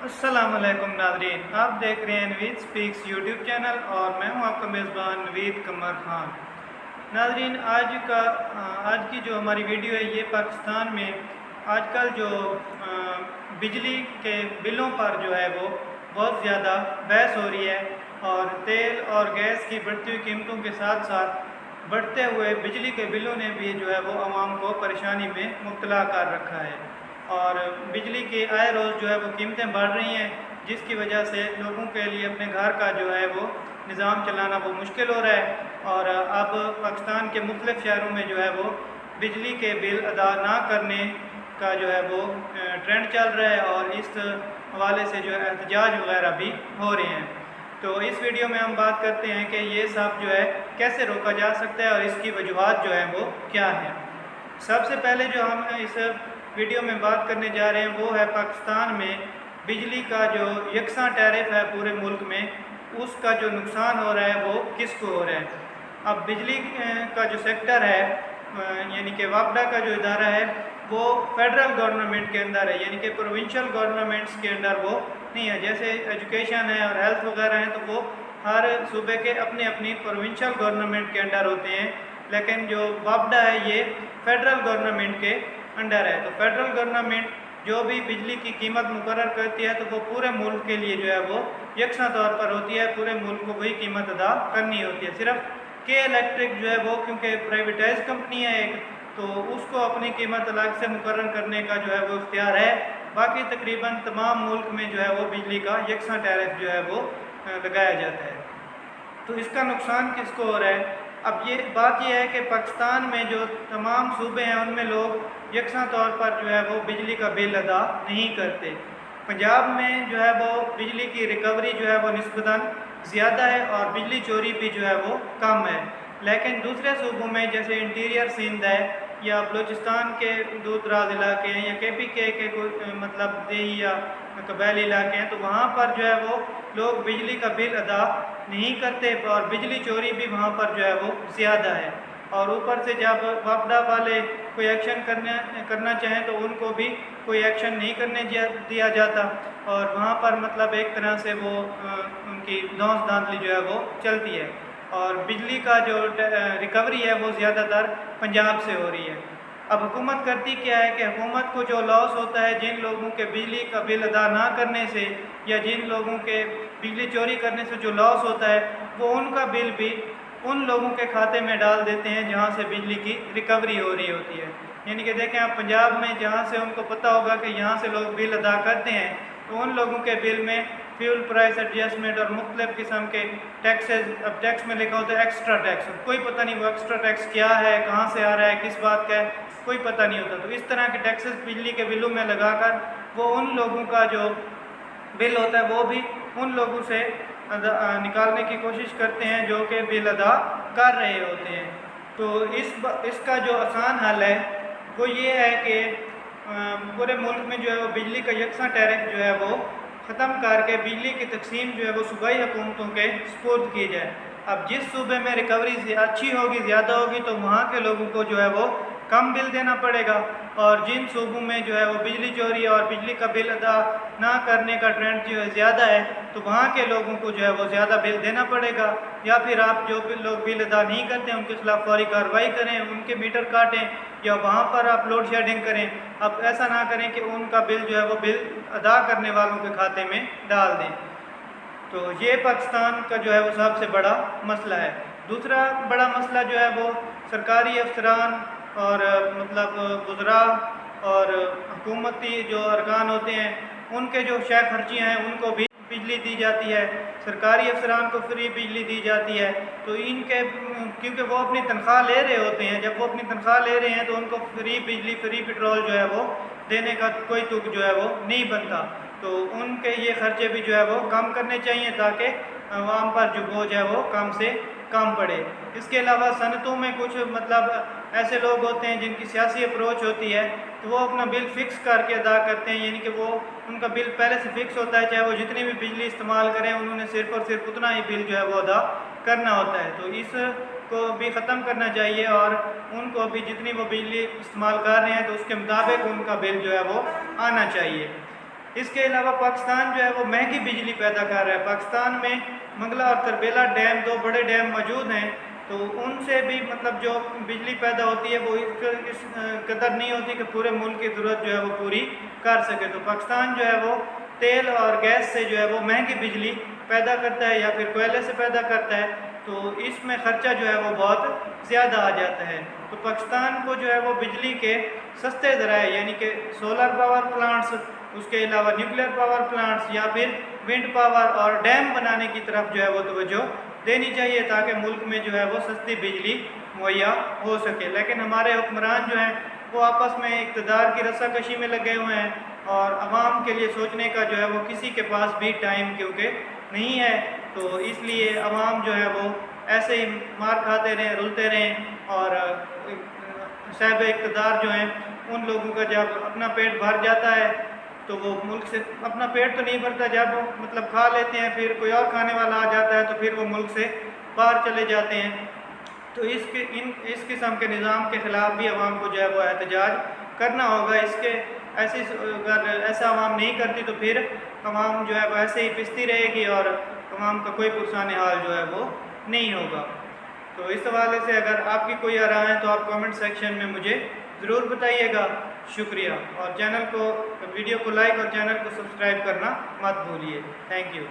السلام علیکم ناظرین، آپ دیکھ رہے ہیں نوید سپیکس یوٹیوب چینل اور میں ہوں آپ کا میزبان نوید قمر خان۔ ناظرین، آج کی جو ہماری ویڈیو ہے یہ پاکستان میں آج کل جو بجلی کے بلوں پر جو ہے وہ بہت زیادہ بحث ہو رہی ہے، اور تیل اور گیس کی بڑھتی ہوئی قیمتوں کے ساتھ ساتھ بڑھتے ہوئے بجلی کے بلوں نے بھی جو ہے وہ عوام کو پریشانی میں مبتلا کر رکھا ہے، اور بجلی کی آئے روز جو ہے وہ قیمتیں بڑھ رہی ہیں، جس کی وجہ سے لوگوں کے لیے اپنے گھر کا جو ہے وہ نظام چلانا وہ مشکل ہو رہا ہے۔ اور اب پاکستان کے مختلف شہروں میں جو ہے وہ بجلی کے بل ادا نہ کرنے کا جو ہے وہ ٹرینڈ چل رہا ہے، اور اس حوالے سے جو ہے احتجاج وغیرہ بھی ہو رہے ہیں۔ تو اس ویڈیو میں ہم بات کرتے ہیں کہ یہ سب جو ہے کیسے روکا جا سکتا ہے اور اس کی وجوہات جو ہیں وہ کیا ہیں۔ سب سے پہلے جو ہم اس ویڈیو میں بات کرنے جا رہے ہیں وہ ہے پاکستان میں بجلی کا جو یکساں ٹیرف ہے پورے ملک میں، اس کا جو نقصان ہو رہا ہے وہ کس کو ہو رہا ہے۔ اب بجلی کا جو سیکٹر ہے، یعنی کہ وابڈا کا جو ادارہ ہے، وہ فیڈرل گورنمنٹ کے اندر ہے، یعنی کہ پروونشل گورنمنٹس کے اندر وہ نہیں ہے۔ جیسے ایجوکیشن ہے اور ہیلتھ وغیرہ ہیں تو وہ ہر صوبے کے اپنے اپنی پروونشل گورنمنٹ کے انڈر ہوتے ہیں، لیکن جو وابڈا ہے یہ فیڈرل گورنمنٹ کے انڈر ہے۔ تو فیڈرل گورنمنٹ جو بھی بجلی کی قیمت مقرر کرتی ہے تو وہ پورے ملک کے لیے جو ہے وہ یکساں طور پر ہوتی ہے، پورے ملک کو وہی قیمت ادا کرنی ہوتی ہے۔ صرف کے الیکٹرک جو ہے وہ کیونکہ پرائیویٹائز کمپنی ہے ایک، تو اس کو اپنی قیمت الگ سے مقرر کرنے کا جو ہے وہ اختیار ہے۔ باقی تقریباً تمام ملک میں جو ہے وہ بجلی کا یکساں ٹیرف جو ہے وہ لگایا جاتا ہے۔ تو اس کا نقصان کس کو ہو رہا ہے؟ اب یہ بات یہ ہے کہ پاکستان میں جو تمام صوبے ہیں ان میں لوگ یکساں طور پر جو ہے وہ بجلی کا بل ادا نہیں کرتے۔ پنجاب میں جو ہے وہ بجلی کی ریکوری جو ہے وہ نسبتاً زیادہ ہے اور بجلی چوری بھی جو ہے وہ کم ہے، لیکن دوسرے صوبوں میں جیسے انٹیریئر سندھ ہے یا بلوچستان کے دور دراز علاقے ہیں یا کے کے کوئی مطلب دیہی یا قبائلی علاقے ہیں، تو وہاں پر جو ہے وہ لوگ بجلی کا بل ادا نہیں کرتے اور بجلی چوری بھی وہاں پر جو ہے وہ زیادہ ہے۔ اور اوپر سے جب وابڈا والے کوئی ایکشن کرنا چاہیں تو ان کو بھی کوئی ایکشن نہیں کرنے دیا جاتا، اور وہاں پر مطلب ایک طرح سے وہ ان کی دھونس دھاندلی جو ہے وہ چلتی ہے، اور بجلی کا جو ریکوری ہے وہ زیادہ تر پنجاب سے ہو رہی ہے۔ اب حکومت کرتی کیا ہے کہ حکومت کو جو لاس ہوتا ہے جن لوگوں کے بجلی کا بل ادا نہ کرنے سے یا جن لوگوں کے بجلی چوری کرنے سے جو لاس ہوتا ہے، وہ ان کا بل بھی ان لوگوں کے کھاتے میں ڈال دیتے ہیں جہاں سے بجلی کی ریکوری ہو رہی ہوتی ہے۔ یعنی کہ دیکھیں آپ پنجاب میں جہاں سے ان کو پتہ ہوگا کہ یہاں سے لوگ بل ادا کرتے ہیں، تو ان لوگوں کے بل میں فیول پرائس ایڈجسٹمنٹ اور مختلف قسم کے ٹیکسز، اب ٹیکس میں لکھا ہوتا ہے ایکسٹرا ٹیکس، کوئی پتہ نہیں وہ ایکسٹرا ٹیکس کیا ہے، کہاں سے آ رہا ہے، کس بات کا ہے، کوئی پتہ نہیں ہوتا۔ تو اس طرح کے ٹیکسز بجلی کے بلوں میں لگا کر وہ ان لوگوں کا جو بل ہوتا ہے وہ بھی ان لوگوں سے نکالنے کی کوشش کرتے ہیں جو کہ بل ادا کر رہے ہوتے ہیں۔ تو اس کا جو آسان حل ہے وہ یہ ہے کہ پورے ملک میں جو ہے وہ بجلی کا یکساں ٹیرف جو ہے وہ ختم کر کے بجلی کی تقسیم جو ہے وہ صوبائی حکومتوں کے سپرد کی جائے۔ اب جس صوبے میں ریکوری اچھی ہوگی، زیادہ ہوگی، تو وہاں کے لوگوں کو جو ہے وہ کم بل دینا پڑے گا، اور جن صوبوں میں جو ہے وہ بجلی چوری اور بجلی کا بل ادا نہ کرنے کا ٹرینڈ جو ہے زیادہ ہے، تو وہاں کے لوگوں کو جو ہے وہ زیادہ بل دینا پڑے گا، یا پھر آپ جو لوگ بل ادا نہیں کرتے ہیں ان کے خلاف فوری کارروائی کریں، ان کے میٹر کاٹیں، یا وہاں پر آپ لوڈ شیڈنگ کریں۔ اب ایسا نہ کریں کہ ان کا بل جو ہے وہ بل ادا کرنے والوں کے کھاتے میں ڈال دیں۔ تو یہ پاکستان کا جو ہے وہ سب سے بڑا مسئلہ ہے۔ دوسرا بڑا مسئلہ جو ہے وہ سرکاری افسران اور مطلب وزراء اور حکومتی جو ارکان ہوتے ہیں ان کے جو شے خرچیاں ہیں ان کو بھی بجلی دی جاتی ہے، سرکاری افسران کو فری بجلی دی جاتی ہے، تو ان کے کیونکہ وہ اپنی تنخواہ لے رہے ہوتے ہیں، جب وہ اپنی تنخواہ لے رہے ہیں تو ان کو فری بجلی، فری پیٹرول جو ہے وہ دینے کا کوئی تک جو ہے وہ نہیں بنتا، تو ان کے یہ خرچے بھی جو ہے وہ کم کرنے چاہیے تاکہ عوام پر جو بوجھ ہے وہ کم سے کم پڑے۔ اس کے علاوہ صنعتوں میں کچھ مطلب ایسے لوگ ہوتے ہیں جن کی سیاسی اپروچ ہوتی ہے، تو وہ اپنا بل فکس کر کے ادا کرتے ہیں، یعنی کہ وہ ان کا بل پہلے سے فکس ہوتا ہے، چاہے وہ جتنی بھی بجلی استعمال کریں انہوں نے صرف اور صرف اتنا ہی بل جو ہے وہ ادا کرنا ہوتا ہے۔ تو اس کو بھی ختم کرنا چاہیے اور ان کو بھی جتنی وہ بجلی استعمال کر رہے ہیں تو اس کے مطابق ان کا بل جو ہے وہ آنا چاہیے۔ اس کے علاوہ پاکستان جو ہے وہ مہنگی بجلی پیدا کر رہا ہے۔ پاکستان میں منگلا اور تربیلا ڈیم 2 بڑے ڈیم موجود ہیں، تو ان سے بھی مطلب جو بجلی پیدا ہوتی ہے وہ اس قدر نہیں ہوتی کہ پورے ملک کی ضرورت جو ہے وہ پوری کر سکے۔ تو پاکستان جو ہے وہ تیل اور گیس سے جو ہے وہ مہنگی بجلی پیدا کرتا ہے یا پھر کوئلے سے پیدا کرتا ہے، تو اس میں خرچہ جو ہے وہ بہت زیادہ آ جاتا ہے۔ تو پاکستان کو جو ہے وہ بجلی کے سستے ذرائع یعنی کہ سولر پاور پلانٹس، اس کے علاوہ نیوکلیر پاور پلانٹس یا پھر ونڈ پاور اور ڈیم بنانے کی طرف جو ہے وہ توجہ دینی چاہیے، تاکہ ملک میں جو ہے وہ سستی بجلی مہیا ہو سکے۔ لیکن ہمارے حکمران جو ہیں وہ آپس میں اقتدار کی رسا کشی میں لگے ہوئے ہیں، اور عوام کے لیے سوچنے کا جو ہے وہ کسی کے پاس بھی ٹائم کیونکہ نہیں ہے، تو اس لیے عوام جو ہے وہ ایسے ہی مار کھاتے رہیں، رلتے رہیں، اور صاحب اقتدار جو ہیں ان لوگوں کا جب اپنا پیٹ بھر جاتا ہے تو وہ ملک سے اپنا پیٹ تو نہیں بھرتا، جب مطلب کھا لیتے ہیں پھر کوئی اور کھانے والا آ جاتا ہے تو پھر وہ ملک سے باہر چلے جاتے ہیں۔ تو اس قسم کے نظام کے خلاف بھی عوام کو جو ہے وہ احتجاج کرنا ہوگا۔ اگر ایسا عوام نہیں کرتی تو پھر عوام جو ہے وہ ایسے ہی پستی رہے گی اور عوام کا کوئی پرسان حال جو ہے وہ نہیں ہوگا۔ تو اس حوالے سے اگر آپ کی کوئی آراء ہیں تو آپ کامنٹ سیکشن میں مجھے ضرور بتائیے گا۔ شکریہ، اور ویڈیو کو لائک اور چینل کو سبسکرائب کرنا مت بھولیے۔ Thank you.